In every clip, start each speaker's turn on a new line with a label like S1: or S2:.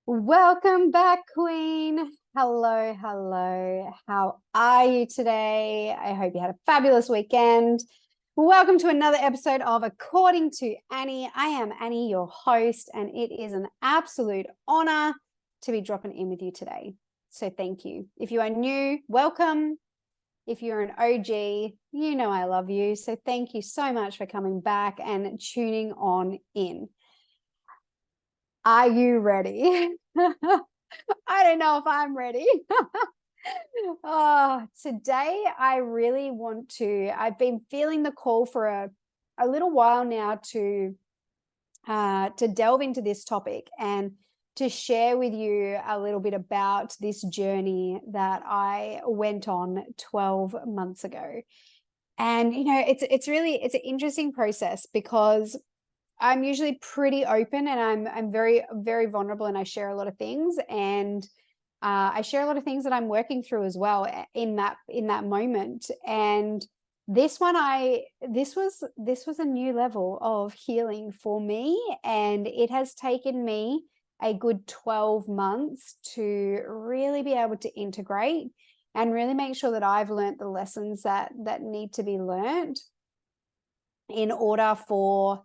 S1: Welcome back, Queen. Hello, hello. How are you today? I hope you had a fabulous weekend. Welcome to another episode of According to Annie. I am Annie, your host, and it is an absolute honor to be dropping in with you today. So thank you. If you are new, welcome. If you're an OG, you know I love you. So thank you so much for coming back and tuning on in. Are you ready? I don't know if I'm ready. Today I really want to, I've been feeling the call for a little while now to delve into this topic and to share with you a little bit about this journey that I went on 12 months ago. And it's an interesting process because I'm usually pretty open and I'm very, very vulnerable, and I share a lot of things, and I share a lot of things that I'm working through as well in that moment. And this was a new level of healing for me, and it has taken me a good 12 months to really be able to integrate and really make sure that I've learned the lessons that need to be learned in order for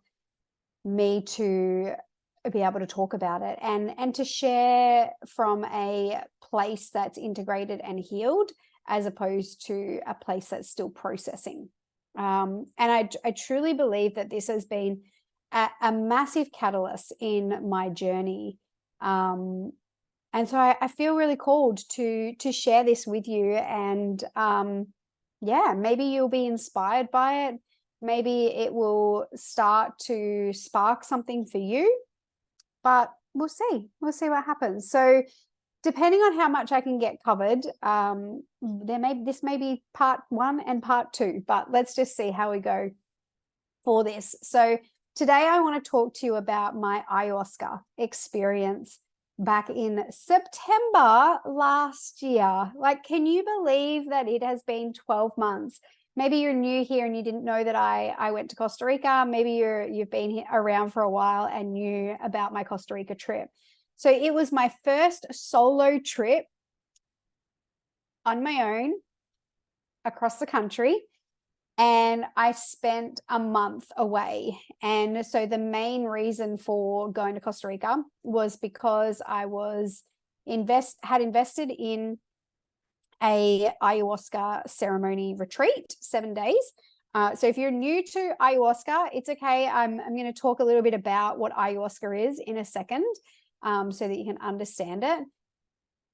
S1: me to be able to talk about it and to share from a place that's integrated and healed, as opposed to a place that's still processing. And I truly believe that this has been a massive catalyst in my journey. And so I feel really called to share this with you. And maybe you'll be inspired by it. Maybe it will start to spark something for you, but we'll see. We'll see what happens. So depending on how much I can get covered, this may be part 1 and part 2, but let's just see how we go for this. So today I want to talk to you about my ayahuasca experience back in September last year. Like, can you believe that it has been 12 months? Maybe you're new here and you didn't know that I went to Costa Rica. Maybe you've been around for a while and knew about my Costa Rica trip. So it was my first solo trip on my own across the country, and I spent a month away. And so the main reason for going to Costa Rica was because I had invested in a ayahuasca ceremony retreat, 7 days. So if you're new to ayahuasca, it's okay. I'm going to talk a little bit about what ayahuasca is in a second, so that you can understand it.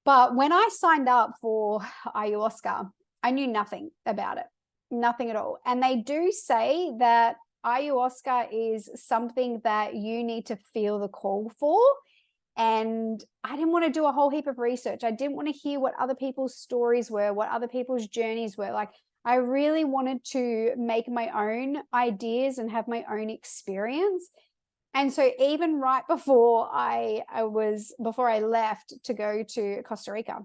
S1: But when I signed up for ayahuasca, I knew nothing about it, nothing at all. And they do say that ayahuasca is something that you need to feel the call for. And I didn't want to do a whole heap of research. I didn't want to hear what other people's stories were, what other people's journeys were. Like, I really wanted to make my own ideas and have my own experience. And so even right before I left to go to Costa Rica,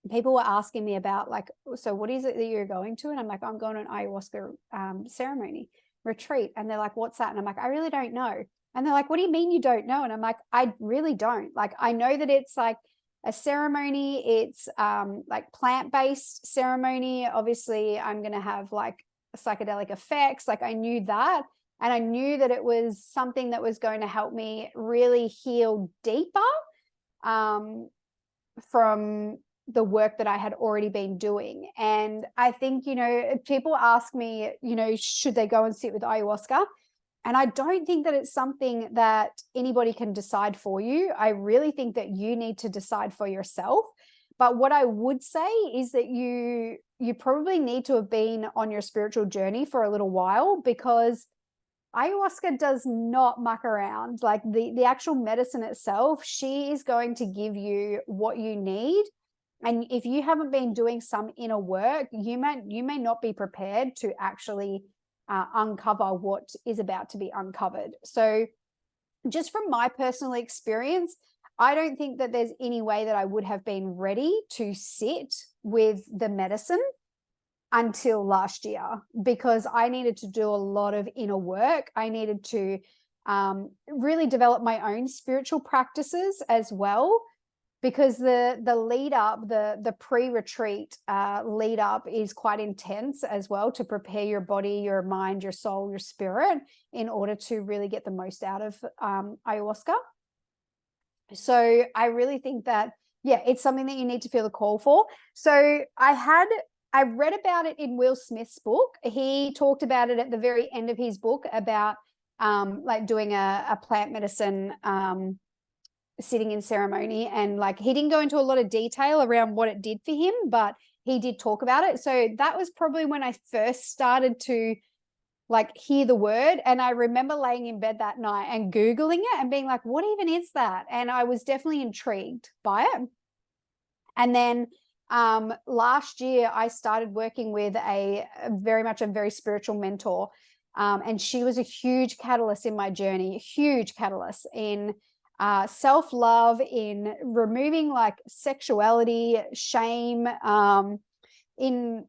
S1: people were asking me about, like, so what is it that you're going to? And I'm like, I'm going to an ayahuasca ceremony retreat. And they're like, what's that? And I'm like, I really don't know. And they're like, what do you mean you don't know? And I'm like, I really don't. Like, I know that it's like a ceremony. It's like plant-based ceremony. Obviously, I'm going to have like psychedelic effects. Like, I knew that. And I knew that it was something that was going to help me really heal deeper from the work that I had already been doing. And I think, people ask me, should they go and sit with ayahuasca? And I don't think that it's something that anybody can decide for you. I really think that you need to decide for yourself. But what I would say is that you probably need to have been on your spiritual journey for a little while, because ayahuasca does not muck around. Like, the actual medicine itself, she is going to give you what you need. And if you haven't been doing some inner work, you may not be prepared to actually uncover what is about to be uncovered. So just from my personal experience, I don't think that there's any way that I would have been ready to sit with the medicine until last year, because I needed to do a lot of inner work. I needed to really develop my own spiritual practices as well, because the lead up, the pre-retreat lead up is quite intense as well, to prepare your body, your mind, your soul, your spirit, in order to really get the most out of ayahuasca. So I really think that, yeah, it's something that you need to feel the call for. So I read about it in Will Smith's book. He talked about it at the very end of his book about like doing a plant medicine sitting in ceremony, and like he didn't go into a lot of detail around what it did for him, but he did talk about it. So that was probably when I first started to like hear the word. And I remember laying in bed that night and Googling it and being like, what even is that? And I was definitely intrigued by it. And then last year I started working with a very spiritual mentor. And she was a huge catalyst in my journey, huge catalyst in self-love, in removing like sexuality, shame, in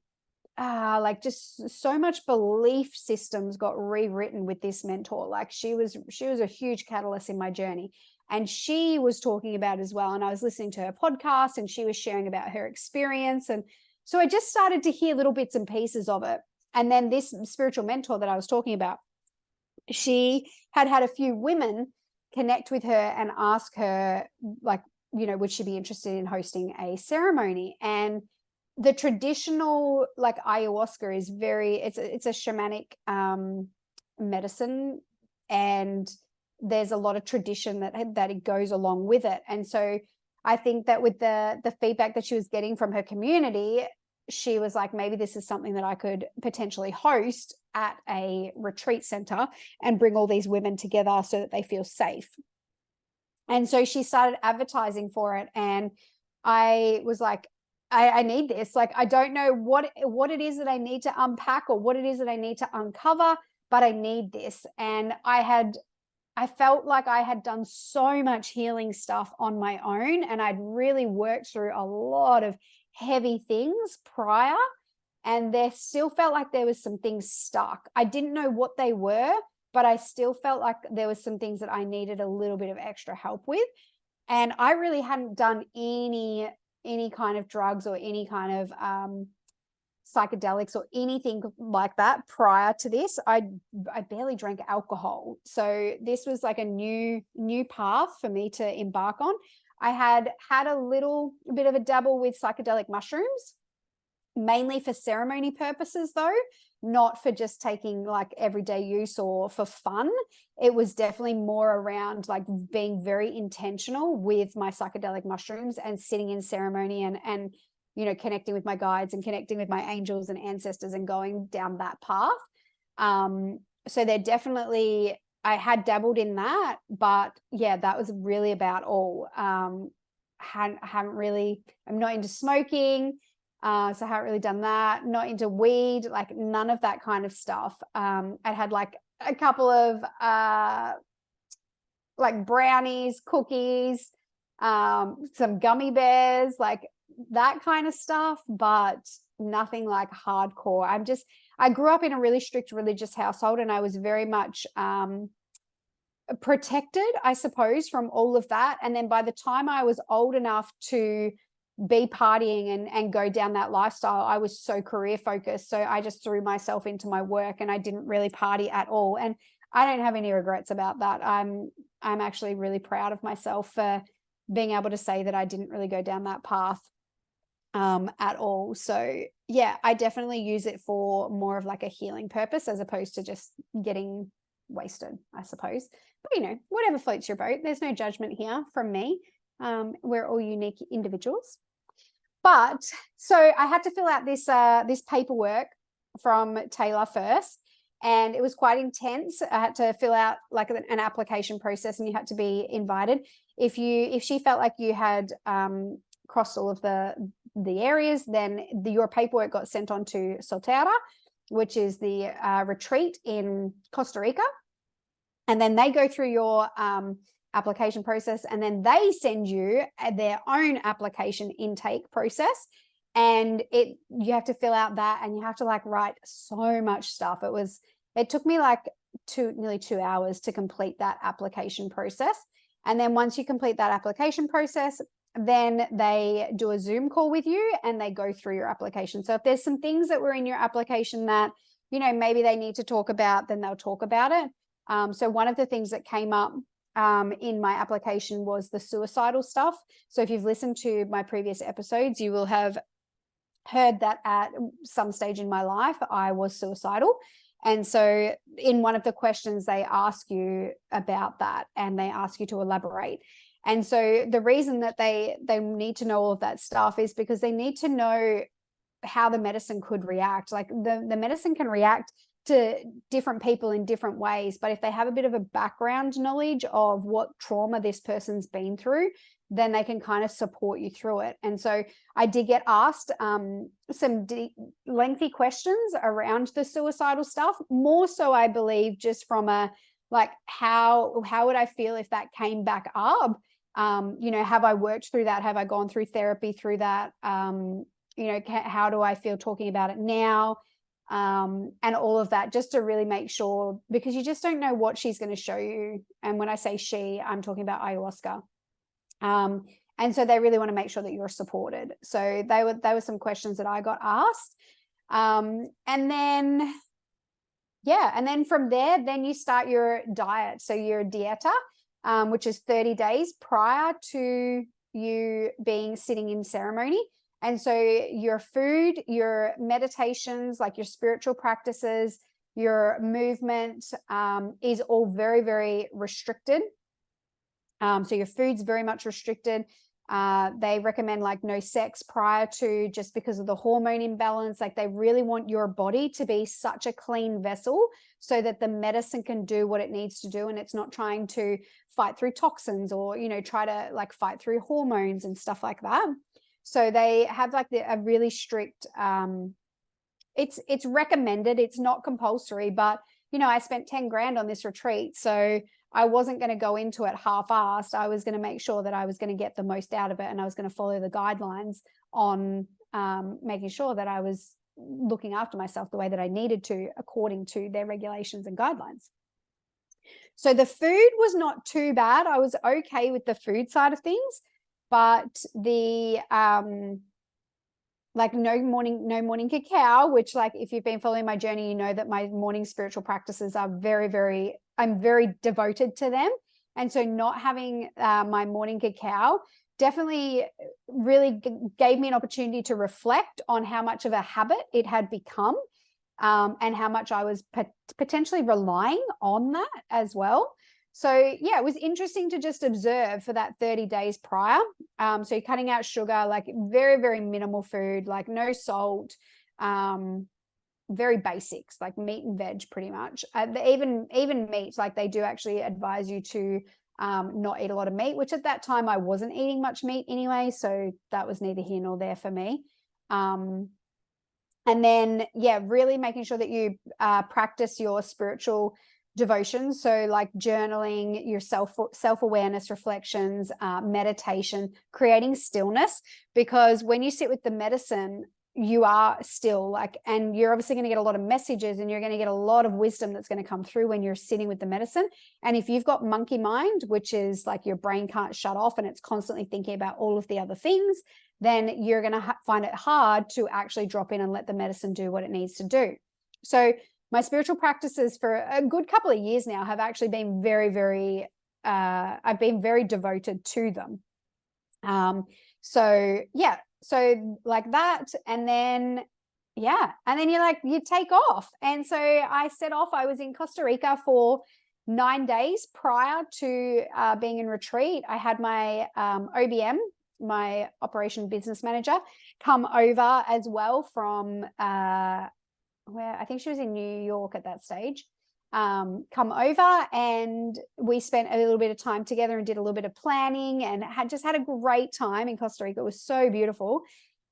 S1: like just so much belief systems got rewritten with this mentor. Like she was a huge catalyst in my journey. And she was talking about as well. And I was listening to her podcast and she was sharing about her experience. And so I just started to hear little bits and pieces of it. And then this spiritual mentor that I was talking about, she had a few women connect with her and ask her, like, you know, would she be interested in hosting a ceremony? And the traditional like ayahuasca is it's a shamanic medicine, and there's a lot of tradition that it goes along with it. And so I think that with the feedback that she was getting from her community, she was like, maybe this is something that I could potentially host at a retreat center and bring all these women together so that they feel safe. And so she started advertising for it. And I was like, I need this. Like, I don't know what it is that I need to unpack or what it is that I need to uncover, but I need this. And I felt like I had done so much healing stuff on my own, and I'd really worked through a lot of heavy things prior, and there still felt like there was some things stuck. I didn't know what they were, but I still felt like there was some things that I needed a little bit of extra help with. And I really hadn't done any kind of drugs or any kind of psychedelics or anything like that prior to this. I barely drank alcohol. So this was like a new path for me to embark on. I had a little bit of a dabble with psychedelic mushrooms, mainly for ceremony purposes though, not for just taking like everyday use or for fun. It was definitely more around like being very intentional with my psychedelic mushrooms and sitting in ceremony and you know, connecting with my guides and connecting with my angels and ancestors and going down that path. So they're definitely, I had dabbled in that, but yeah, that was really about all. Haven't really, I'm not into smoking. So I haven't really done that. Not into weed, like none of that kind of stuff. I had like a couple of like brownies, cookies, some gummy bears, like that kind of stuff, but nothing like hardcore. I grew up in a really strict religious household, and I was very much protected, I suppose, from all of that. And then by the time I was old enough to be partying and go down that lifestyle, I was so career focused. So I just threw myself into my work and I didn't really party at all. And I don't have any regrets about that. I'm actually really proud of myself for being able to say that I didn't really go down that path at all. So yeah, I definitely use it for more of like a healing purpose as opposed to just getting wasted, I suppose. But you know, whatever floats your boat. There's no judgment here from me. We're all unique individuals. But so I had to fill out this paperwork from Taylor first, and it was quite intense. I had to fill out like an application process, and you had to be invited. If she felt like you had crossed all of the areas, then your paperwork got sent on to Soltera, which is the retreat in Costa Rica, and then they go through your application process, and then they send you their own application intake process, and you have to fill out that, and you have to like write so much stuff. It took me like nearly 2 hours to complete that application process. And then once you complete that application process, then they do a Zoom call with you and they go through your application. So if there's some things that were in your application that, you know, maybe they need to talk about, then they'll talk about it. So one of the things that came up in my application was the suicidal stuff. So if you've listened to my previous episodes, you will have heard that at some stage in my life, I was suicidal. And so in one of the questions, they ask you about that and they ask you to elaborate. And so the reason that they need to know all of that stuff is because they need to know how the medicine could react. Like the medicine can react to different people in different ways, but if they have a bit of a background knowledge of what trauma this person's been through, then they can kind of support you through it. And so I did get asked some lengthy questions around the suicidal stuff, more so I believe just from a, like, how would I feel if that came back up? You know, have I worked through that? Have I gone through therapy through that? You know, how do I feel talking about it now? And all of that, just to really make sure, because you just don't know what she's going to show you. And when I say she, I'm talking about ayahuasca. And so they really want to make sure that you're supported. So they were some questions that I got asked. And then from there, then you start your diet. So you're a dieta, which is 30 days prior to you sitting in ceremony. And so your food, your meditations, like your spiritual practices, your movement is all very, very restricted. So your food's very much restricted. They recommend like no sex prior to, just because of the hormone imbalance. Like they really want your body to be such a clean vessel so that the medicine can do what it needs to do. And it's not trying to fight through toxins or, you know, try to like fight through hormones and stuff like that. So they have like a really strict, it's recommended, it's not compulsory, but you know, I spent 10 grand on this retreat. So I wasn't going to go into it half-assed. I was going to make sure that I was going to get the most out of it. And I was going to follow the guidelines on making sure that I was looking after myself the way that I needed to, according to their regulations and guidelines. So the food was not too bad. I was okay with the food side of things, but the like no morning cacao, which, like, if you've been following my journey, you know that my morning spiritual practices are I'm very devoted to them. And so not having my morning cacao definitely really gave me an opportunity to reflect on how much of a habit it had become, and how much I was potentially relying on that as well. So yeah, it was interesting to just observe for that 30 days prior. So you're cutting out sugar, like very, very minimal food, like no salt, very basics, like meat and veg pretty much. Even meat, like they do actually advise you to not eat a lot of meat, which at that time I wasn't eating much meat anyway. So that was neither here nor there for me. And then, yeah, really making sure that you practice your spiritual devotions. So like journaling, your self-awareness reflections, meditation, creating stillness, because when you sit with the medicine, you are still, like, and you're obviously going to get a lot of messages and you're going to get a lot of wisdom that's going to come through when you're sitting with the medicine. And if you've got monkey mind, which is like your brain can't shut off and it's constantly thinking about all of the other things, then you're going to find it hard to actually drop in and let the medicine do what it needs to do. So my spiritual practices for a good couple of years now have actually been very, very, I've been very devoted to them. So yeah, so like that. And then, yeah. And then you take off. And so I set off, I was in Costa Rica for 9 days prior to being in retreat. I had my OBM, my operation business manager, come over as well from where I think she was in New York at that stage, come over, and we spent a little bit of time together and did a little bit of planning and had a great time in Costa Rica. It was so beautiful.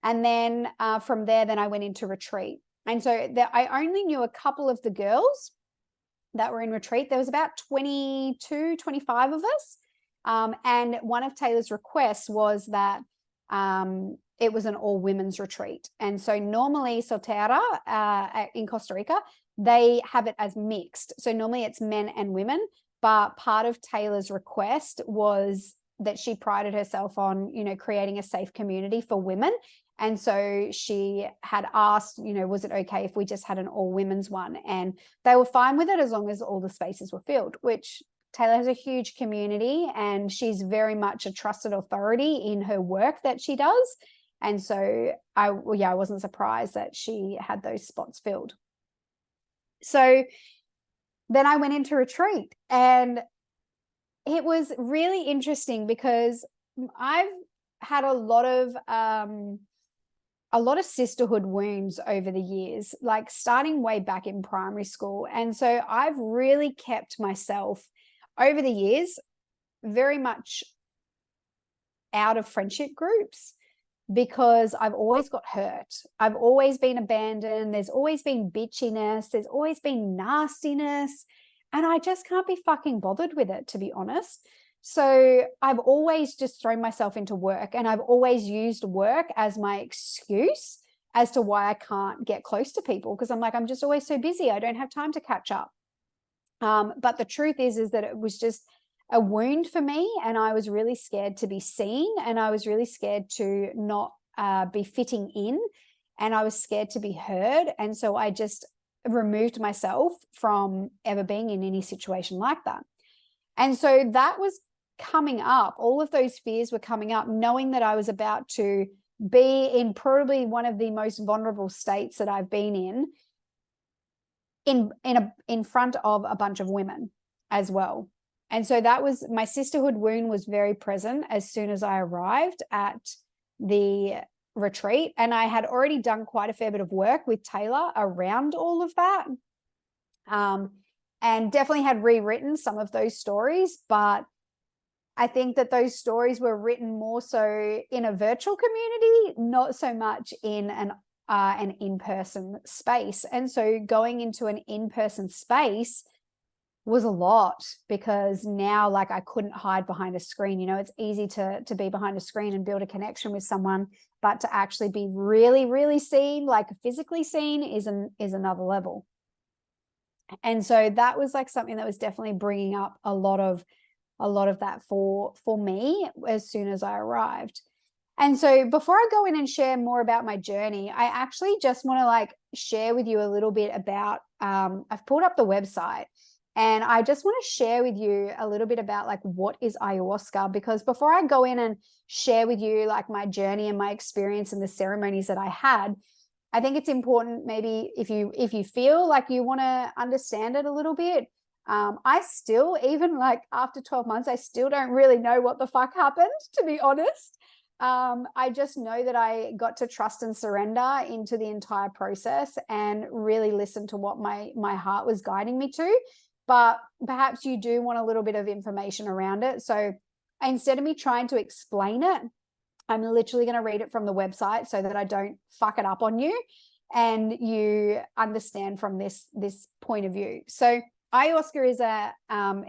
S1: And then from there, then I went into retreat. And so I only knew a couple of the girls that were in retreat. There was about 22, 25 of us. And one of Taylor's requests was that it was an all women's retreat. And so normally soltera in Costa Rica, they have it as mixed. So normally it's men and women, but part of Taylor's request was that she prided herself on, creating a safe community for women. And so she had asked, was it okay if we just had an all women's one? And they were fine with it as long as all the spaces were filled, which Taylor has a huge community and she's very much a trusted authority in her work that she does. And so I wasn't surprised that she had those spots filled. So then I went into retreat, and it was really interesting because I've had a lot of sisterhood wounds over the years, like starting way back in primary school. And so I've really kept myself over the years very much out of friendship groups, because I've always got hurt. I've always been abandoned. There's always been bitchiness. There's always been nastiness. And I just can't be fucking bothered with it, to be honest. So I've always just thrown myself into work, and I've always used work as my excuse as to why I can't get close to people, because I'm like, I'm just always so busy. I don't have time to catch up. But the truth is that it was just a wound for me, and I was really scared to be seen, and I was really scared to not be fitting in, and I was scared to be heard. And so I just removed myself from ever being in any situation like that. And so that was coming up. All of those fears were coming up, knowing that I was about to be in probably one of the most vulnerable states that I've been in front of a bunch of women as well. And so that was, my sisterhood wound was very present as soon as I arrived at the retreat. And I had already done quite a fair bit of work with Taylor around all of that. And definitely had rewritten some of those stories, but I think that those stories were written more so in a virtual community, not so much in an in-person space. And so going into an in-person space was a lot, because now, like, I couldn't hide behind a screen. It's easy to be behind a screen and build a connection with someone, but to actually be really, really seen, like physically seen, is another level. And so that was like something that was definitely bringing up a lot of that for me as soon as I arrived. And so before I go in and share more about my journey, I actually just want to share with you a little bit about, I've pulled up the website, and I just want to share with you a little bit about what is ayahuasca, because before I go in and share with you my journey and my experience and the ceremonies that I had, I think it's important, maybe if you feel like you want to understand it a little bit. I still, even after 12 months, I still don't really know what the fuck happened, to be honest. I just know that I got to trust and surrender into the entire process and really listen to what my heart was guiding me to. But perhaps you do want a little bit of information around it. So instead of me trying to explain it, I'm literally going to read it from the website so that I don't fuck it up on you and you understand from this point of view. So ayahuasca is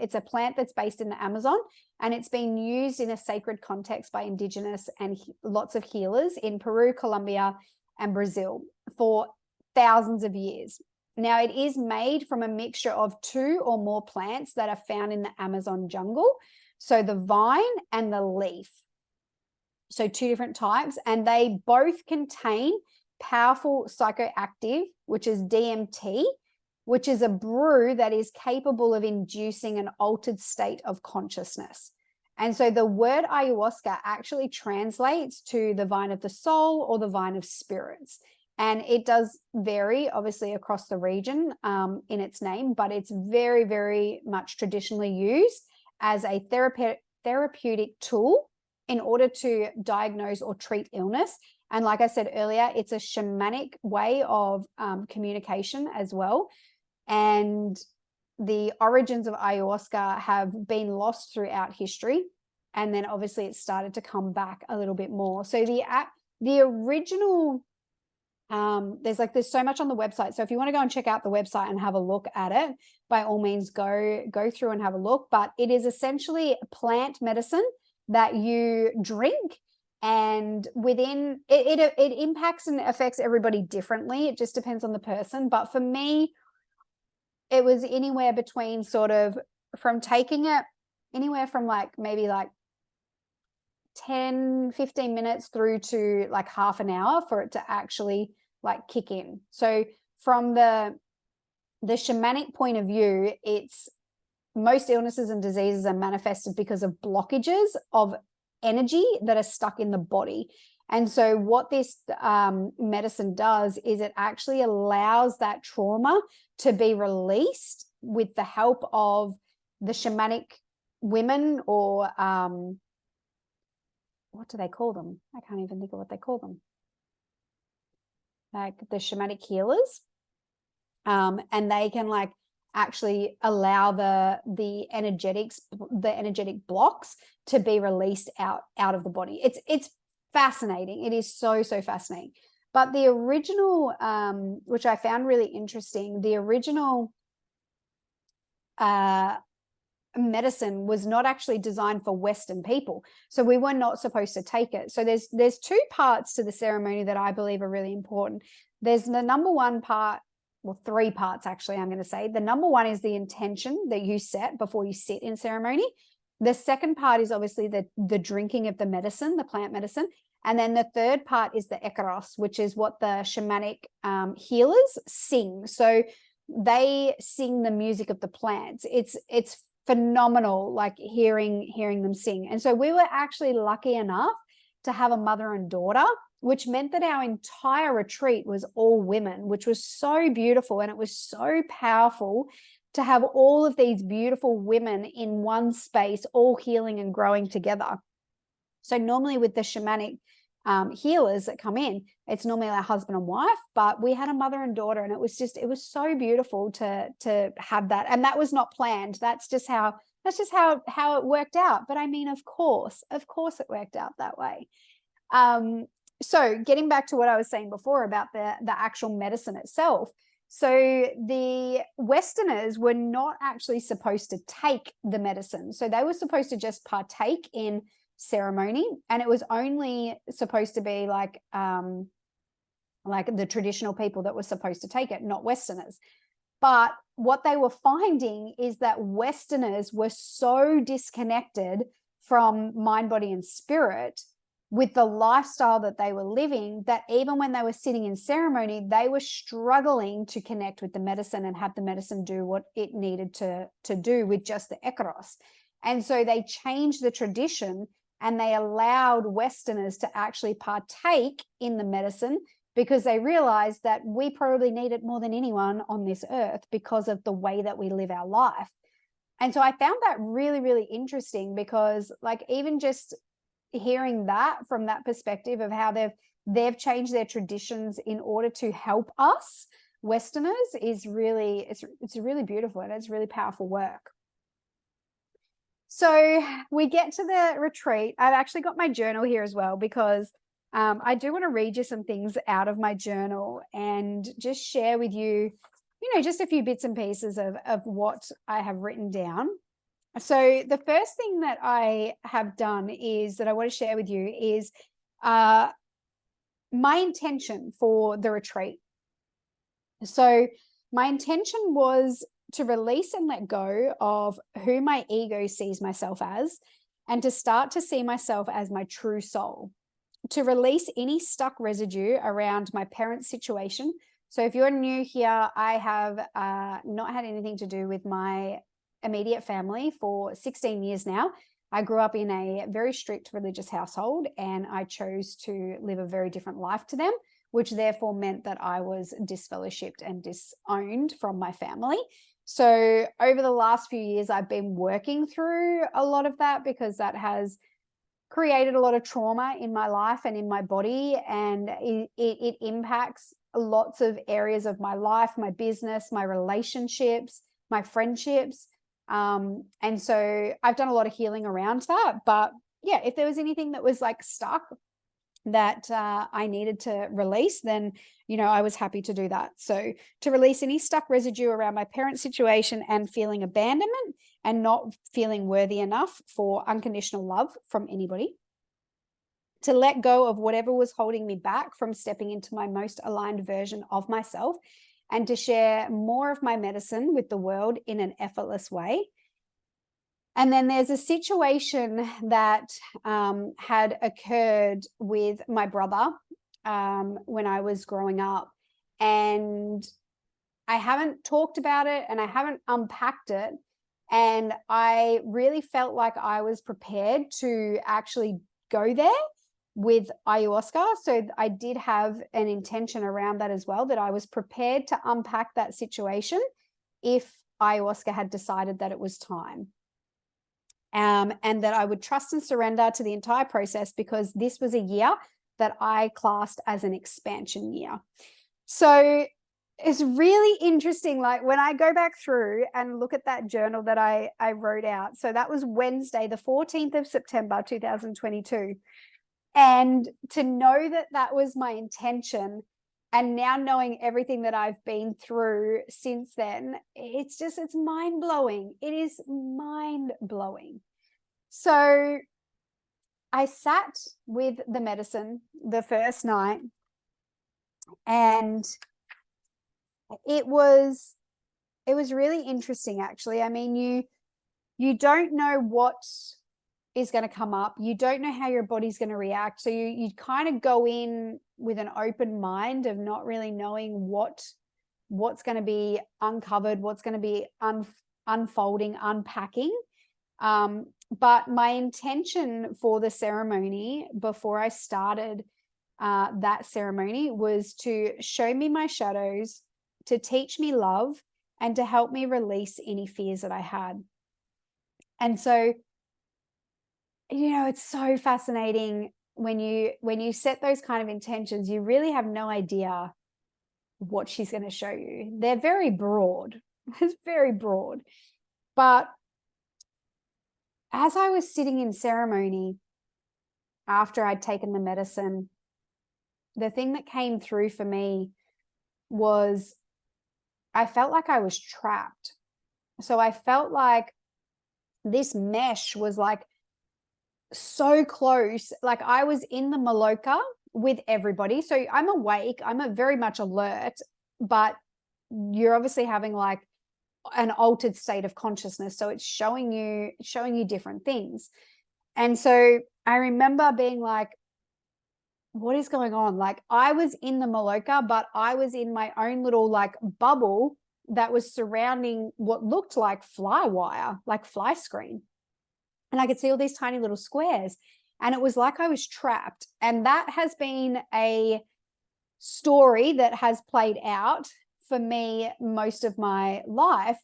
S1: it's a plant that's based in the Amazon, and it's been used in a sacred context by indigenous and lots of healers in Peru, Colombia, and Brazil for thousands of years. Now, it is made from a mixture of 2 or more plants that are found in the Amazon jungle. So the vine and the leaf. So 2 different types, and they both contain powerful psychoactive, which is DMT, which is a brew that is capable of inducing an altered state of consciousness. And so the word ayahuasca actually translates to the vine of the soul or the vine of spirits. And it does vary, obviously, across the region in its name, but it's very, very much traditionally used as a therapeutic tool in order to diagnose or treat illness. And like I said earlier, it's a shamanic way of communication as well. And the origins of ayahuasca have been lost throughout history. And then obviously it started to come back a little bit more. So the original, there's so much on the website. So if you want to go and check out the website and have a look at it, by all means, go through and have a look. But it is essentially a plant medicine that you drink, and within it impacts and affects everybody differently. It just depends on the person. But for me, it was anywhere between sort of from taking it anywhere from like maybe like 10, 15 minutes through to like half an hour for it to actually like kick in. So from the shamanic point of view, it's most illnesses and diseases are manifested because of blockages of energy that are stuck in the body. And so what this medicine does is it actually allows that trauma to be released with the help of the shamanic women, or what do they call them? I can't even think of what they call them. Like the shamanic healers. And they can like actually allow the energetic blocks to be released out of the body. It's fascinating. It is so fascinating. But the original, which I found really interesting, the original medicine was not actually designed for Western people. So we were not supposed to take it. So there's two parts to the ceremony that I believe are really important. There's the number one part, well, three parts actually, I'm going to say. The number one is the intention that you set before you sit in ceremony. The second part is obviously the drinking of the medicine, the plant medicine. And then the third part is the ekeros, which is what the shamanic healers sing. So they sing the music of the plants. It's phenomenal, like hearing them sing. And so we were actually lucky enough to have a mother and daughter, which meant that our entire retreat was all women, which was so beautiful. And it was so powerful to have all of these beautiful women in one space, all healing and growing together. So normally with the shamanic healers that come in, it's normally our husband and wife, but we had a mother and daughter, and it was so beautiful to have that. And that was not planned. That's just how it worked out. But I mean, of course it worked out that way. So getting back to what I was saying before about the actual medicine itself. So the Westerners were not actually supposed to take the medicine. So they were supposed to just partake in ceremony, and it was only supposed to be like the traditional people that were supposed to take it, not Westerners. But what they were finding is that Westerners were so disconnected from mind, body, and spirit with the lifestyle that they were living, that even when they were sitting in ceremony, they were struggling to connect with the medicine and have the medicine do what it needed to do with just the ekeros. And so they changed the tradition, and they allowed Westerners to actually partake in the medicine, because they realized that we probably need it more than anyone on this earth because of the way that we live our life. And so I found that really, really interesting, because like even just hearing that from that perspective of how they've changed their traditions in order to help us Westerners is really, it's really beautiful, and it's really powerful work. So we get to the retreat. I've actually got my journal here as well, because I do want to read you some things out of my journal and just share with you, just a few bits and pieces of what I have written down. So the first thing that I have done is that I want to share with you is my intention for the retreat. So my intention was to release and let go of who my ego sees myself as, and to start to see myself as my true soul, to release any stuck residue around my parents' situation. So if you're new here, I have not had anything to do with my immediate family for 16 years now. I grew up in a very strict religious household, and I chose to live a very different life to them, which therefore meant that I was disfellowshipped and disowned from my family. So over the last few years, I've been working through a lot of that, because that has created a lot of trauma in my life and in my body, and it impacts lots of areas of my life, my business, my relationships, my friendships. And so I've done a lot of healing around that. But yeah, if there was anything that was like stuck that I needed to release, then, I was happy to do that. So to release any stuck residue around my parents' situation and feeling abandonment and not feeling worthy enough for unconditional love from anybody. To let go of whatever was holding me back from stepping into my most aligned version of myself. and to share more of my medicine with the world in an effortless way. And then there's a situation that had occurred with my brother when I was growing up. And I haven't talked about it and I haven't unpacked it. And I really felt like I was prepared to actually go there with ayahuasca. So I did have an intention around that as well, that I was prepared to unpack that situation if ayahuasca had decided that it was time. And that I would trust and surrender to the entire process, because this was a year that I classed as an expansion year. So it's really interesting. Like when I go back through and look at that journal that I wrote out. So that was Wednesday, the 14th of September, 2022. And to know that that was my intention, and now knowing everything that I've been through since then, it's mind-blowing. It is mind-blowing. So I sat with the medicine the first night, and it was really interesting, actually. I mean, you don't know what is going to come up. You don't know how your body's going to react. So you kind of go in with an open mind of not really knowing what's going to be uncovered, what's going to be unfolding, unpacking. But my intention for the ceremony before I started that ceremony was to show me my shadows, to teach me love, and to help me release any fears that I had. And so, it's so fascinating when you set those kind of intentions. You really have no idea what she's going to show you. They're very broad. It's very broad. But as I was sitting in ceremony after I'd taken the medicine, the thing that came through for me was I felt like I was trapped. So I felt like this mesh was like so close. Like I was in the maloka with everybody. So I'm awake, I'm very much alert, but you're obviously having like an altered state of consciousness. So it's showing you different things. And so I remember being like, what is going on? Like I was in the maloka, but I was in my own little like bubble that was surrounding what looked like fly wire, like fly screen. And I could see all these tiny little squares. And it was like I was trapped. And that has been a story that has played out for me most of my life,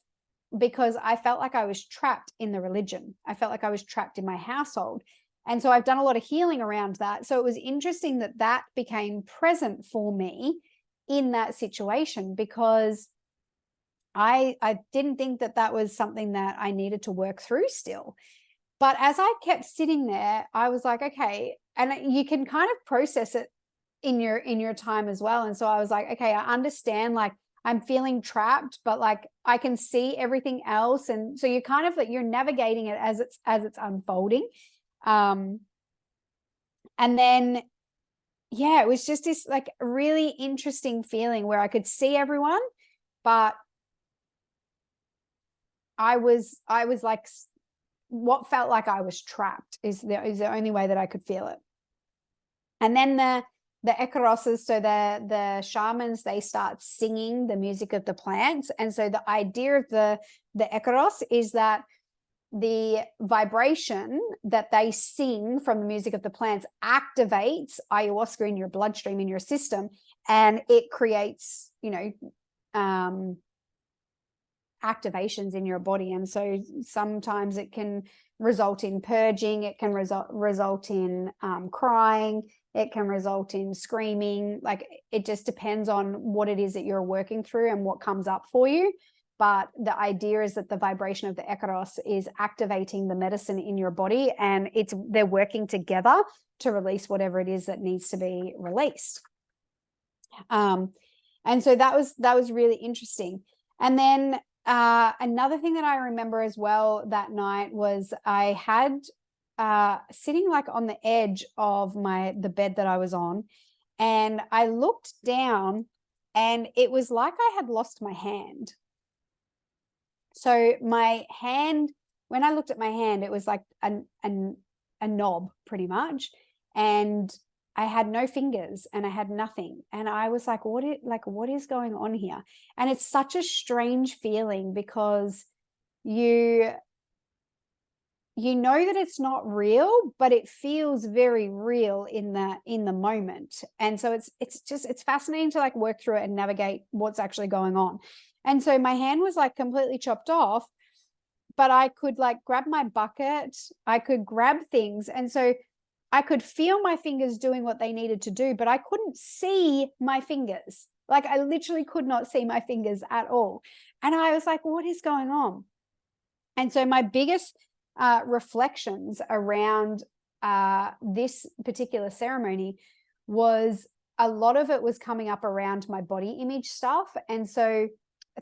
S1: because I felt like I was trapped in the religion. I felt like I was trapped in my household. And so I've done a lot of healing around that. So it was interesting that that became present for me in that situation, because I didn't think that that was something that I needed to work through still. But as I kept sitting there, I was like, okay, and you can kind of process it in your time as well. And so I was like, okay, I understand, like I'm feeling trapped, but like I can see everything else. And so you're kind of like, you're navigating it as it's unfolding. And then, yeah, it was just this like really interesting feeling where I could see everyone, but I was like, what felt like I was trapped is the only way that I could feel it. And then the ekaroses, so the shamans, they start singing the music of the plants. And so the idea of the ekaros is that the vibration that they sing from the music of the plants activates ayahuasca in your bloodstream, in your system, and it creates, activations in your body. And so sometimes it can result in purging, it can result in crying, it can result in screaming. Like it just depends on what it is that you're working through and what comes up for you. But the idea is that the vibration of the ekaros is activating the medicine in your body, and they're working together to release whatever it is that needs to be released. And so that was really interesting. And then another thing that I remember as well that night was I had sitting like on the edge of the bed that I was on, and I looked down And it was like I had lost my hand. So my hand, when I looked at my hand, it was like a knob pretty much. And I had no fingers and I had nothing. And I was like, what is going on here? And it's such a strange feeling because you know that it's not real, but it feels very real in the moment. And so it's fascinating to like work through it and navigate what's actually going on. And so my hand was like completely chopped off, but I could like grab my bucket, I could grab things. And so I could feel my fingers doing what they needed to do, but I couldn't see my fingers. Like I literally could not see my fingers at all. And I was like, what is going on? And so my biggest reflections around this particular ceremony was a lot of it was coming up around my body image stuff. And so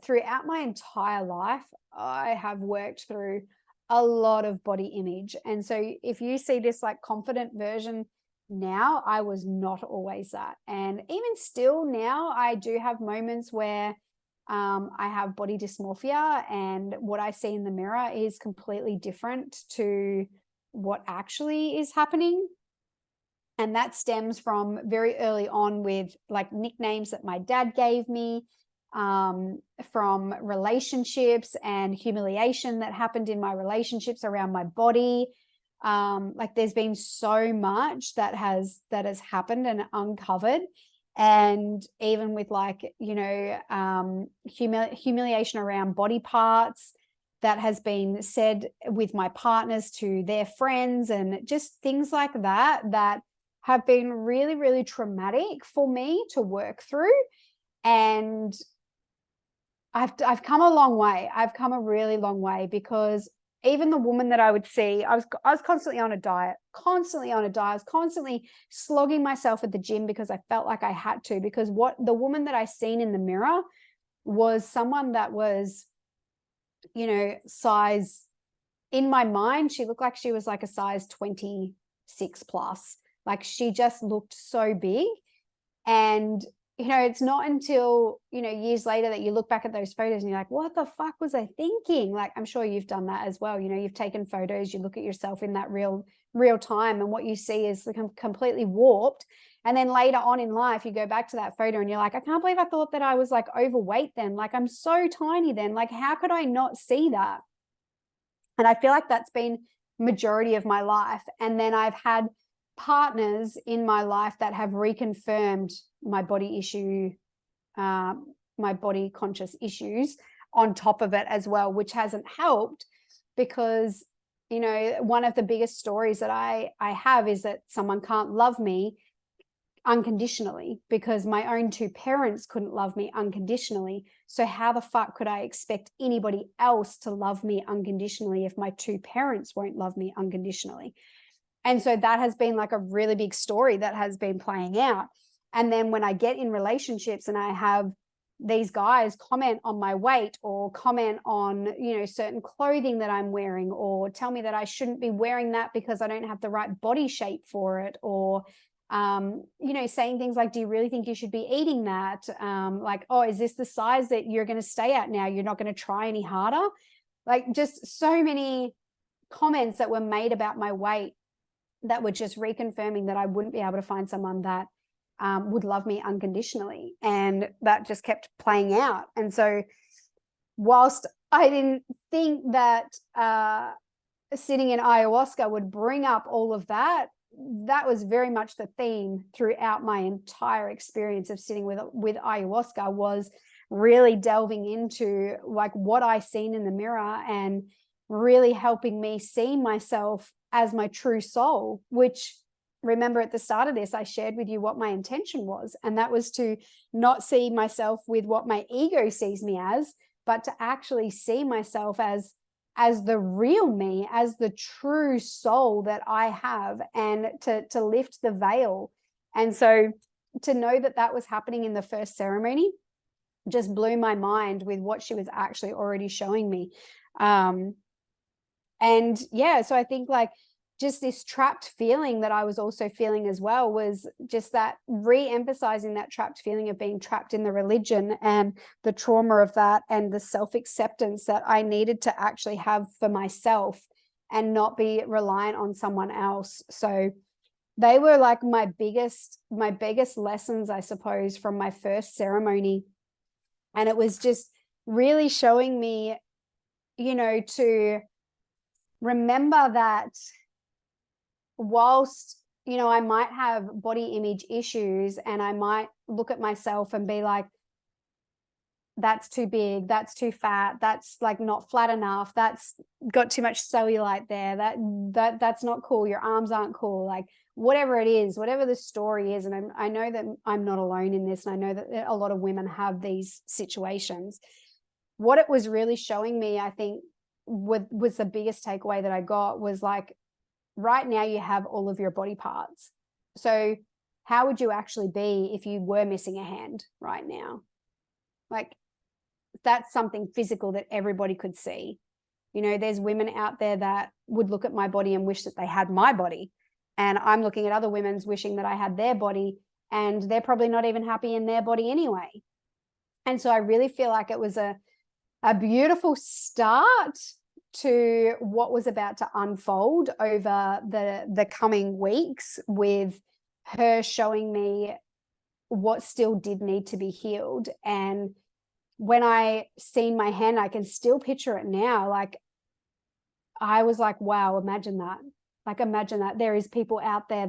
S1: throughout my entire life, I have worked through a lot of body image. And so if you see this like confident version now, I was not always that. And even still now, I do have moments where I have body dysmorphia, and what I see in the mirror is completely different to what actually is happening. And that stems from very early on with like nicknames that my dad gave me, from relationships and humiliation that happened in my relationships around my body. Like there's been so much that has happened and uncovered. And even with like, you know, humiliation around body parts that has been said with my partners to their friends, and just things like that have been really, really traumatic for me to work through. And I've come a long way. I've come a really long way, because even the woman that I would see, I was constantly on a diet, I was constantly slogging myself at the gym because I felt like I had to, because what the woman that I seen in the mirror was someone that was, you know, size, in my mind, she looked like she was like a size 26 plus. Like she just looked so big. And you know, it's not until, you know, years later that you look back at those photos and you're like, what the fuck was I thinking? Like, I'm sure you've done that as well. You know, you've taken photos, you look at yourself in that real time, and what you see is completely warped. And then later on in life, you go back to that photo and you're like, I can't believe I thought that I was like overweight then. Like, I'm so tiny then. Like, how could I not see that? And I feel like that's been majority of my life. And then I've had partners in my life that have reconfirmed my body issue, my body conscious issues on top of it as well, which hasn't helped, because, you know, one of the biggest stories that I have is that someone can't love me unconditionally because my own two parents couldn't love me unconditionally. So how the fuck could I expect anybody else to love me unconditionally if my two parents won't love me unconditionally? And so that has been like a really big story that has been playing out. And then when I get in relationships and I have these guys comment on my weight, or comment on, you know, certain clothing that I'm wearing, or tell me that I shouldn't be wearing that because I don't have the right body shape for it, or you know, saying things like, do you really think you should be eating that? Like, oh, is this the size that you're going to stay at now? You're not going to try any harder? Like, just so many comments that were made about my weight that were just reconfirming that I wouldn't be able to find someone that would love me unconditionally. And that just kept playing out. And so whilst I didn't think that sitting in ayahuasca would bring up all of that, that was very much the theme throughout my entire experience of sitting with ayahuasca, was really delving into like what I seen in the mirror, and really helping me see myself as my true soul, which, remember at the start of this, I shared with you what my intention was. And that was to not see myself with what my ego sees me as, but to actually see myself as the real me, as the true soul that I have, and to lift the veil. And so to know that that was happening in the first ceremony just blew my mind with what she was actually already showing me. And yeah, so I think like just this trapped feeling that I was also feeling as well, was just that re-emphasizing that trapped feeling of being trapped in the religion and the trauma of that, and the self-acceptance that I needed to actually have for myself and not be reliant on someone else. So they were like my biggest lessons, I suppose, from my first ceremony. And it was just really showing me, to remember that whilst, I might have body image issues, and I might look at myself and be like, that's too big, that's too fat, that's like not flat enough, that's got too much cellulite there, that's not cool, your arms aren't cool, like whatever it is, whatever the story is. And I know that I'm not alone in this, and I know that a lot of women have these situations. What it was really showing me, I think, was the biggest takeaway that I got, was like, right now you have all of your body parts. So how would you actually be if you were missing a hand right now? Like, that's something physical that everybody could see. There's women out there that would look at my body and wish that they had my body. And I'm looking at other women's wishing that I had their body, and they're probably not even happy in their body anyway. And so I really feel like it was a beautiful start to what was about to unfold over the coming weeks, with her showing me what still did need to be healed. And when I seen my hand, I can still picture it now. Like, I was like, wow, imagine that. Like, imagine that there is people out there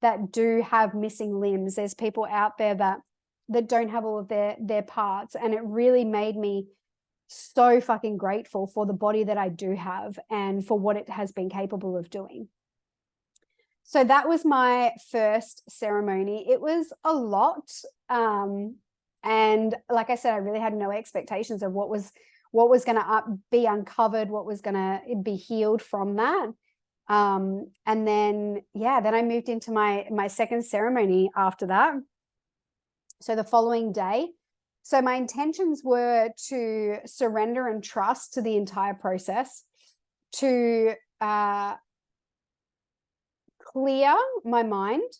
S1: that do have missing limbs. There's people out there that don't have all of their parts. And it really made me so fucking grateful for the body that I do have and for what it has been capable of doing. So that was my first ceremony. It was a lot. And like I said, I really had no expectations of what was going to be uncovered, what was going to be healed from that. And then I moved into my second ceremony after that. So the following day. So my intentions were to surrender and trust to the entire process, to clear my mind,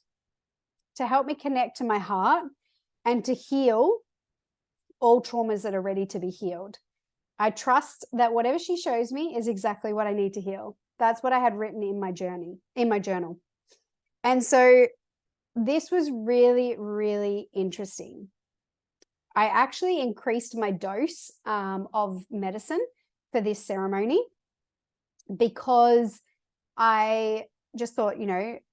S1: to help me connect to my heart, and to heal all traumas that are ready to be healed. I trust that whatever she shows me is exactly what I need to heal. That's what I had written in my journal. And so this was really, really interesting. I actually increased my dose of medicine for this ceremony, because I just thought,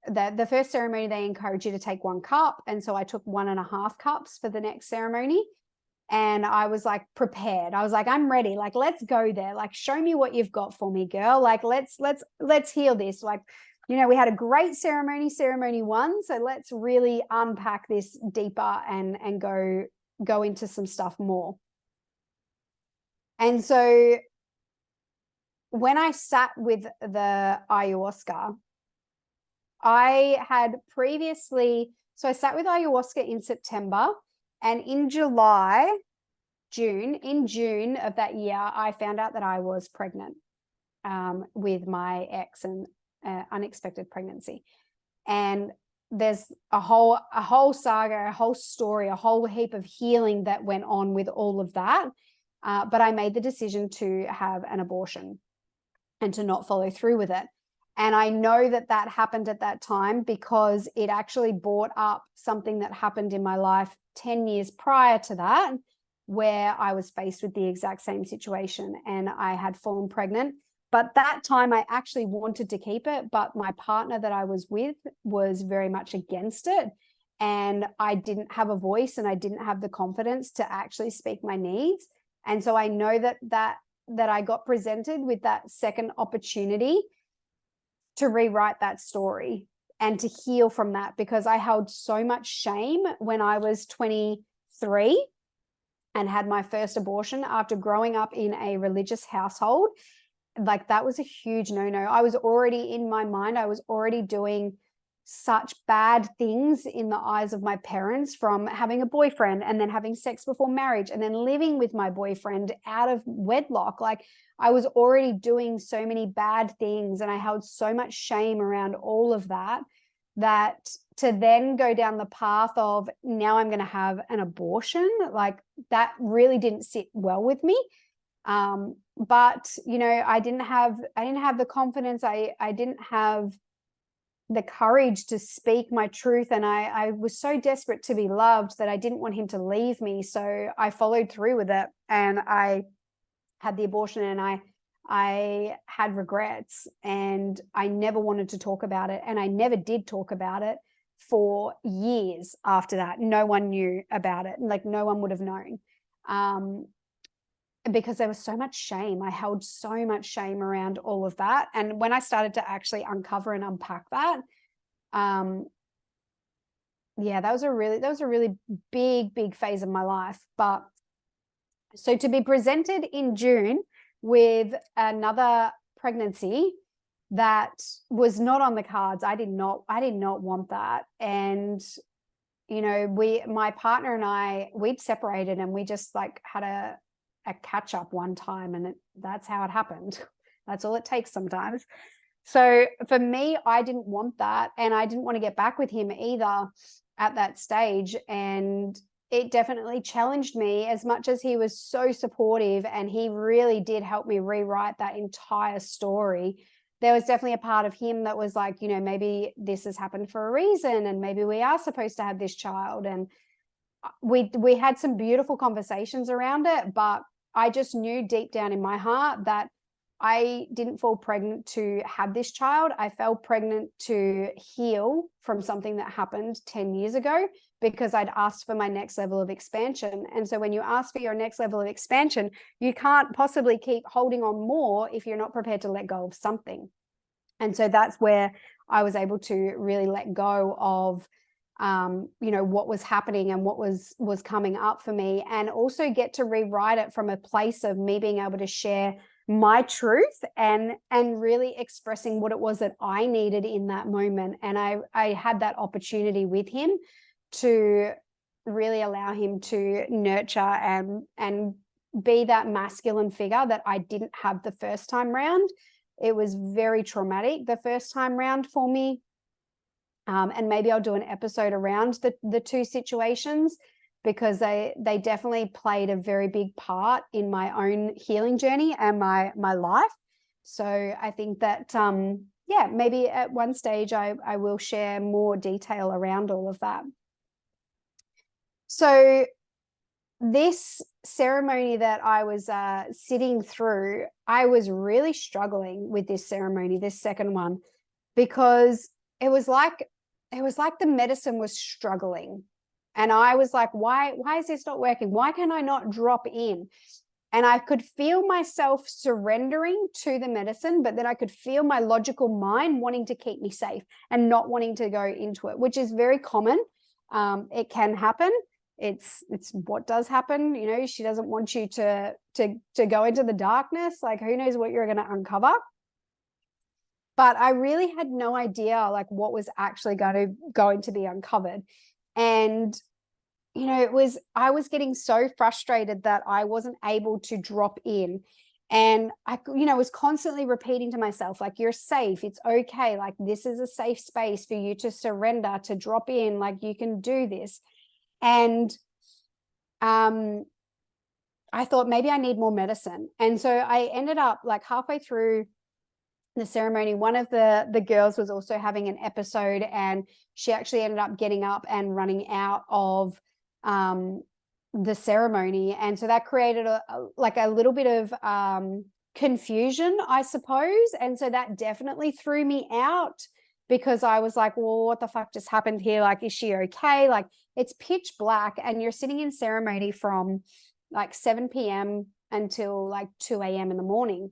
S1: that the first ceremony, they encourage you to take 1 cup. And so I took 1.5 cups for the next ceremony. And I was like prepared. I was like, I'm ready. Like, let's go there. Like, show me what you've got for me, girl. Like, let's heal this. Like, we had a great ceremony 1. So let's really unpack this deeper and go into some stuff more. And so when I sat with the ayahuasca, I had previously, so I sat with ayahuasca in September, and in June of that year, I found out that I was pregnant with my ex, and unexpected pregnancy. And there's a whole saga, a whole story, a whole heap of healing that went on with all of that. But I made the decision to have an abortion and to not follow through with it. And I know that happened at that time because it actually brought up something that happened in my life 10 years prior to that, where I was faced with the exact same situation and I had fallen pregnant. But that time I actually wanted to keep it, but my partner that I was with was very much against it. And I didn't have a voice, and I didn't have the confidence to actually speak my needs. And so I know that I got presented with that second opportunity to rewrite that story and to heal from that, because I held so much shame when I was 23 and had my first abortion after growing up in a religious household. Like, that was a huge no-no. I was already, in my mind, I was already doing such bad things in the eyes of my parents, from having a boyfriend and then having sex before marriage and then living with my boyfriend out of wedlock. Like, I was already doing so many bad things, and I held so much shame around all of that, that to then go down the path of now I'm going to have an abortion, like, that really didn't sit well with me. But I didn't have the confidence. I didn't have the courage to speak my truth, and I was so desperate to be loved that I didn't want him to leave me. So I followed through with it, and I had the abortion, and I had regrets, and I never wanted to talk about it, and I never did talk about it for years after that. No one knew about it, like no one would have known, because there was so much shame. I held so much shame around all of that. And when I started to actually uncover and unpack that, that was a really big phase of my life. But so to be presented in June with another pregnancy that was not on the cards, I did not want that. And my partner and I, we'd separated, and we just like had a catch up one time, and that's how it happened. That's all it takes sometimes. So for me, I didn't want that, and I didn't want to get back with him either at that stage. And it definitely challenged me, as much as he was so supportive and he really did help me rewrite that entire story. There was definitely a part of him that was like, maybe this has happened for a reason, and maybe we are supposed to have this child. And we had some beautiful conversations around it, but I just knew deep down in my heart that I didn't fall pregnant to have this child. I fell pregnant to heal from something that happened 10 years ago, because I'd asked for my next level of expansion. And so when you ask for your next level of expansion, you can't possibly keep holding on more if you're not prepared to let go of something. And so that's where I was able to really let go of what was happening and what was coming up for me, and also get to rewrite it from a place of me being able to share my truth and really expressing what it was that I needed in that moment. And I had that opportunity with him to really allow him to nurture and be that masculine figure that I didn't have the first time round. It was very traumatic the first time round for me. And maybe I'll do an episode around the two situations, because they definitely played a very big part in my own healing journey and my life. So I think that, maybe at one stage I will share more detail around all of that. So this ceremony that I was sitting through, I was really struggling with this ceremony, this second one, because it was like the medicine was struggling. And I was like, why is this not working? Why can I not drop in? And I could feel myself surrendering to the medicine, but then I could feel my logical mind wanting to keep me safe and not wanting to go into it, which is very common. It can happen. It's what does happen. She doesn't want you to go into the darkness. Like, who knows what you're going to uncover? But I really had no idea like what was actually going to be uncovered. And I was getting so frustrated that I wasn't able to drop in. And I was constantly repeating to myself, like, you're safe, it's okay, like, this is a safe space for you to surrender, to drop in, like, you can do this. And I thought maybe I need more medicine. And so I ended up, like, halfway through the ceremony, one of the girls was also having an episode, and she actually ended up getting up and running out of the ceremony. And so that created a little bit of confusion, I suppose. And so that definitely threw me out, because I was like, well, what the fuck just happened here? Like, is she okay? Like, it's pitch black, and you're sitting in ceremony from like 7 p.m. until like 2 a.m. in the morning.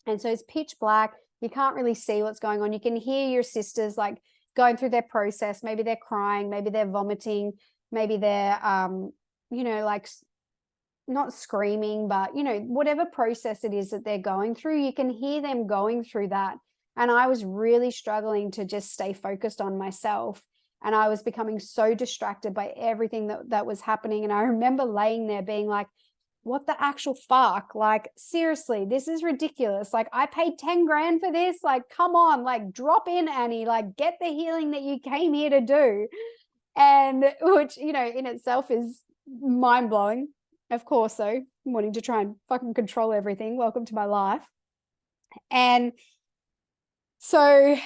S1: And so it's pitch black. You can't really see what's going on. You can hear your sisters like going through their process. Maybe they're crying, maybe they're vomiting, maybe they're, like not screaming, but, whatever process it is that they're going through, you can hear them going through that. And I was really struggling to just stay focused on myself. And I was becoming so distracted by everything that was happening. And I remember laying there being like, what the actual fuck? Like, seriously, this is ridiculous. Like, I paid 10 grand for this. Like, come on, like, drop in, Annie, like, get the healing that you came here to do. And which, you know, in itself is mind blowing. Of course, though, wanting to try and fucking control everything. Welcome to my life. And so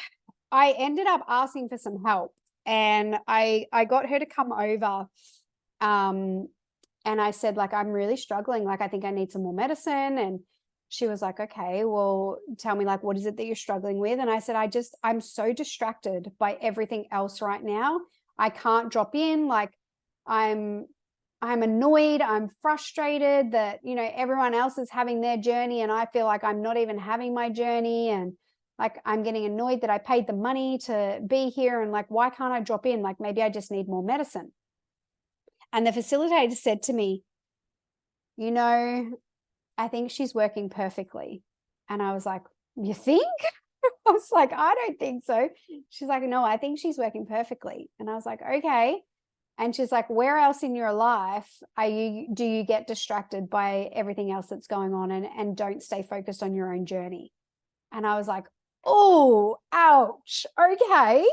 S1: I ended up asking for some help, and I got her to come over. And I said, like, I'm really struggling. Like, I think I need some more medicine. And she was like, okay, well, tell me, like, what is it that you're struggling with? And I said, I'm so distracted by everything else right now. I can't drop in. Like, I'm annoyed. I'm frustrated that, you know, everyone else is having their journey and I feel like I'm not even having my journey. And like, I'm getting annoyed that I paid the money to be here. And like, why can't I drop in? Like, maybe I just need more medicine. And the facilitator said to me, you know, I think she's working perfectly. And I was like, you think? I was like, I don't think so. She's like, no, I think she's working perfectly. And I was like, okay. And she's like, where else in your life do you get distracted by everything else that's going on and don't stay focused on your own journey? And I was like, oh, ouch. Okay.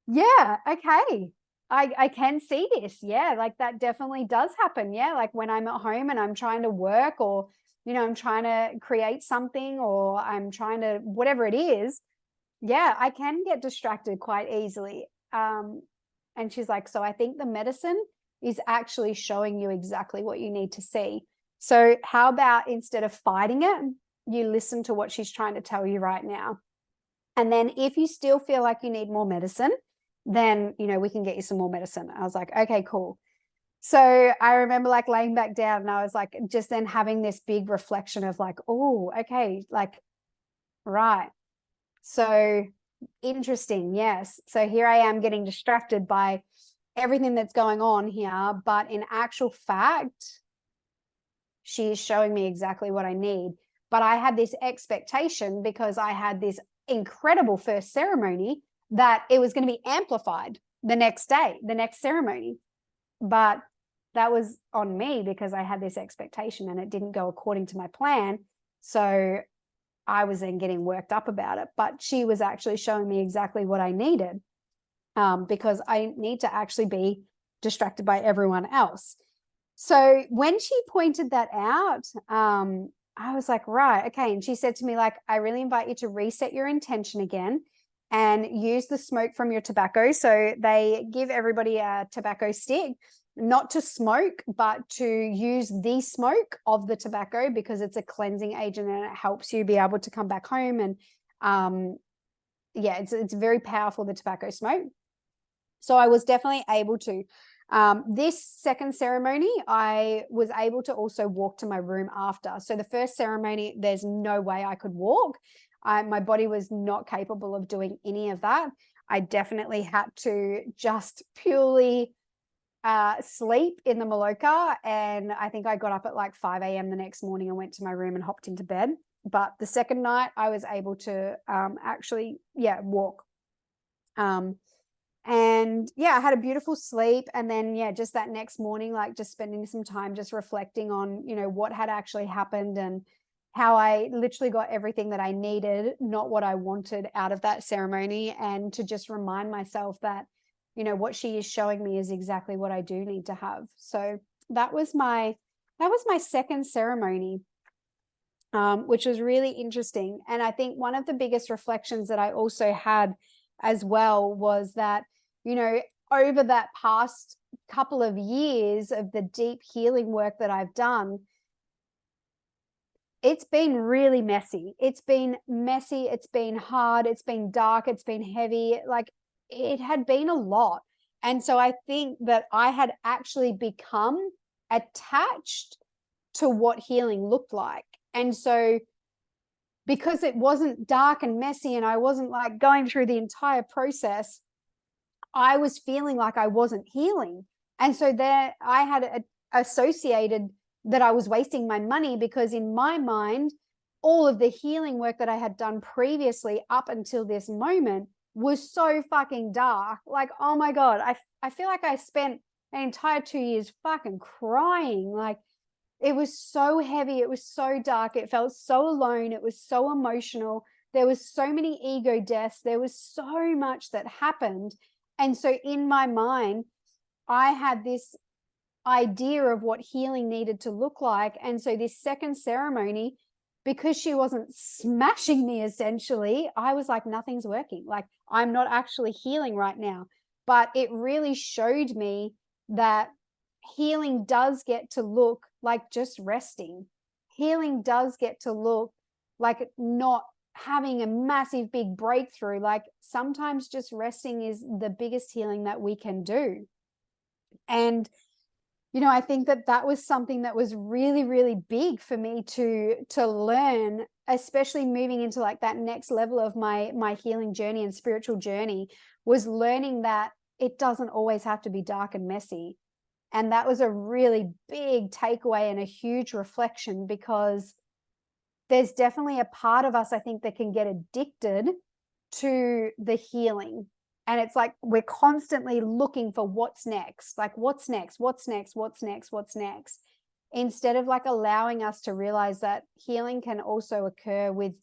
S1: Yeah. Okay. I can see this. Yeah. Like, that definitely does happen. Yeah. Like, when I'm at home and I'm trying to work, or, you know, I'm trying to create something, or I'm trying to, whatever it is. Yeah. I can get distracted quite easily. And she's like, so I think the medicine is actually showing you exactly what you need to see. So how about, instead of fighting it, you listen to what she's trying to tell you right now. And then if you still feel like you need more medicine, then, you know, we can get you some more medicine. I was like, okay, cool. So I remember like laying back down, and I was like, just then having this big reflection of like, oh, okay, like, right. So interesting. Yes. So here I am getting distracted by everything that's going on here. But in actual fact, she's showing me exactly what I need. But I had this expectation, because I had this incredible first ceremony, that it was going to be amplified the next day, the next ceremony. But that was on me, because I had this expectation and it didn't go according to my plan. So I was then getting worked up about it. But she was actually showing me exactly what I needed, because I need to actually be distracted by everyone else. So when she pointed that out, I was like, right, okay. And she said to me, like, I really invite you to reset your intention again and use the smoke from your tobacco. So they give everybody a tobacco stick, not to smoke, but to use the smoke of the tobacco, because it's a cleansing agent and it helps you be able to come back home. And yeah, it's very powerful, the tobacco smoke. So I was definitely able to. This second ceremony, I was able to also walk to my room after. So the first ceremony, there's no way I could walk. My body was not capable of doing any of that. I definitely had to just purely sleep in the Maloka. And I think I got up at like 5 a.m. the next morning and went to my room and hopped into bed. But the second night, I was able to actually, walk. And yeah, I had a beautiful sleep. And then, yeah, just that next morning, like, just spending some time just reflecting on, you know, what had actually happened and how I literally got everything that I needed, not what I wanted, out of that ceremony. And to just remind myself that, you know, what she is showing me is exactly what I do need to have. So that was my second ceremony, which was really interesting. And I think one of the biggest reflections that I also had as well was that, you know, over that past couple of years of the deep healing work that I've done, it's been really messy. It's been messy. It's been hard. It's been dark. It's been heavy. Like, it had been a lot. And so I think that I had actually become attached to what healing looked like. And so, because it wasn't dark and messy and I wasn't like going through the entire process, I was feeling like I wasn't healing. And so there I had associated that I was wasting my money, because in my mind, all of the healing work that I had done previously up until this moment was so fucking dark. Like, oh my God, I feel like I spent an entire 2 years fucking crying. Like, it was so heavy. It was so dark. It felt so alone. It was so emotional. There was so many ego deaths. There was so much that happened. And so in my mind, I had this idea of what healing needed to look like. And so this second ceremony, because she wasn't smashing me essentially, I was like, nothing's working. Like, I'm not actually healing right now. But it really showed me that healing does get to look like just resting. Healing does get to look like not having a massive big breakthrough. Like, sometimes just resting is the biggest healing that we can do. And I think that that was something that was really, really big for me to learn, especially moving into like that next level of my healing journey and spiritual journey, was learning that it doesn't always have to be dark and messy. And that was a really big takeaway and a huge reflection, because there's definitely a part of us, I think, that can get addicted to the healing. And it's like we're constantly looking for what's next, like what's next, what's next, what's next, what's next, instead of like allowing us to realize that healing can also occur with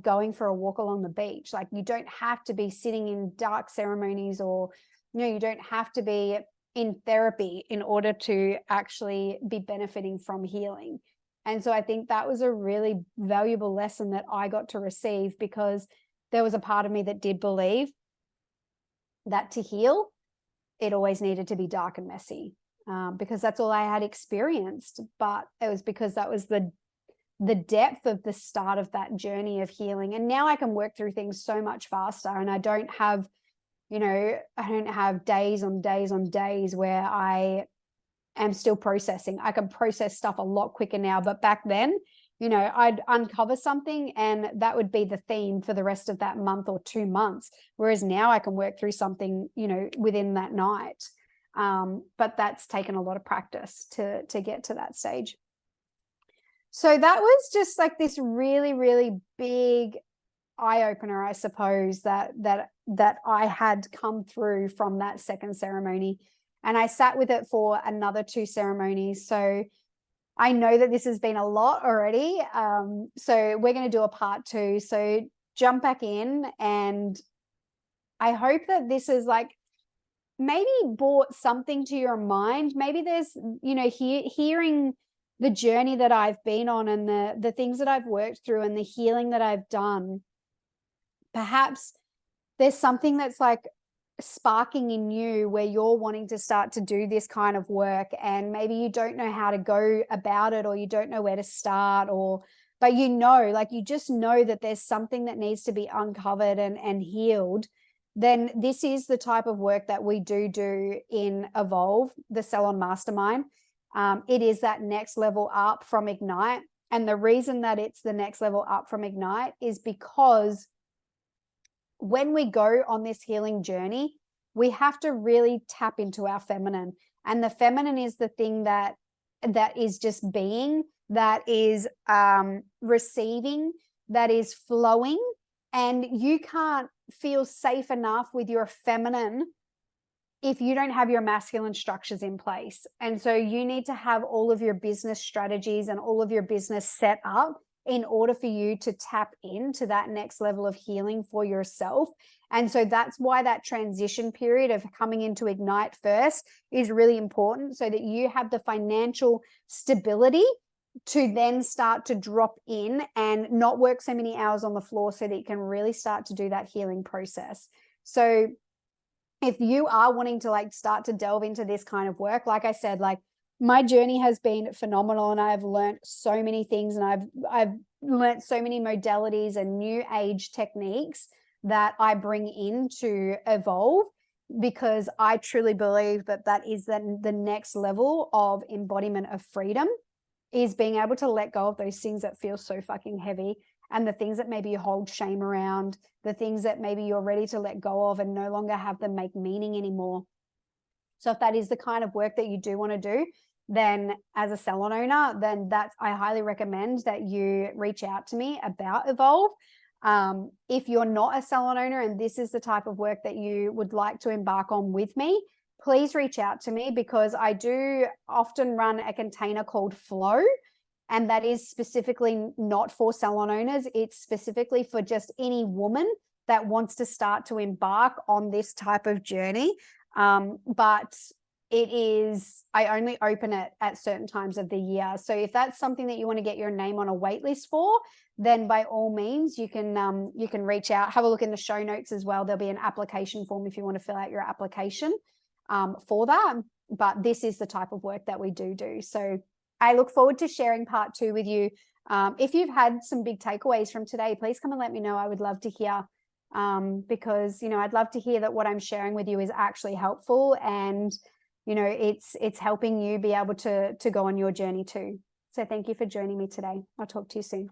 S1: going for a walk along the beach. Like, you don't have to be sitting in dark ceremonies, or you don't have to be in therapy in order to actually be benefiting from healing. And so I think that was a really valuable lesson that I got to receive, because there was a part of me that did believe that to heal, it always needed to be dark and messy, because that's all I had experienced. But it was because that was the depth of the start of that journey of healing. And now I can work through things so much faster, and I don't have days on days on days where I am still processing. I can process stuff a lot quicker now. But back then, I'd uncover something and that would be the theme for the rest of that month or 2 months. Whereas now I can work through something, within that night. But that's taken a lot of practice to get to that stage. So that was just like this really, really big eye opener, I suppose, that I had come through from that second ceremony. And I sat with it for another 2 ceremonies. So I know that this has been a lot already. So we're going to do a part 2. So jump back in, and I hope that this is like maybe brought something to your mind. Maybe there's, hearing the journey that I've been on, and the things that I've worked through, and the healing that I've done. Perhaps there's something that's like sparking in you where you're wanting to start to do this kind of work, and maybe you don't know how to go about it, or you don't know where to start, but you just know that there's something that needs to be uncovered and healed. Then this is the type of work that we do in Evolve, the Salon Mastermind. It is that next level up from Ignite. And the reason that it's the next level up from Ignite is because when we go on this healing journey, we have to really tap into our feminine. And the feminine is the thing that is just being, that is receiving, that is flowing. And you can't feel safe enough with your feminine if you don't have your masculine structures in place. And so you need to have all of your business strategies and all of your business set up in order for you to tap into that next level of healing for yourself. And so that's why that transition period of coming into Ignite first is really important, so that you have the financial stability to then start to drop in and not work so many hours on the floor, so that you can really start to do that healing process. So if you are wanting to like start to delve into this kind of work, like I said, like my journey has been phenomenal, and I've learned so many things, and I've learned so many modalities and new age techniques that I bring into Evolve, because I truly believe that that is the next level of embodiment of freedom, is being able to let go of those things that feel so fucking heavy, and the things that maybe you hold shame around, the things that maybe you're ready to let go of and no longer have them make meaning anymore. So if that is the kind of work that you do want to do, then as a salon owner, then I highly recommend that you reach out to me about Evolve. If you're not a salon owner and this is the type of work that you would like to embark on with me, please reach out to me, because I do often run a container called Flow, and that is specifically not for salon owners. It's specifically for just any woman that wants to start to embark on this type of journey. But I only open it at certain times of the year. So if that's something that you want to get your name on a wait list for, then by all means, you can reach out. Have a look in the show notes as well. There'll be an application form if you want to fill out your application for that. But this is the type of work that we do. So I look forward to sharing part 2 with you. If you've had some big takeaways from today, please come and let me know. I would love to hear, because, I'd love to hear that what I'm sharing with you is actually helpful, and, it's helping you be able to go on your journey too. So thank you for joining me today. I'll talk to you soon.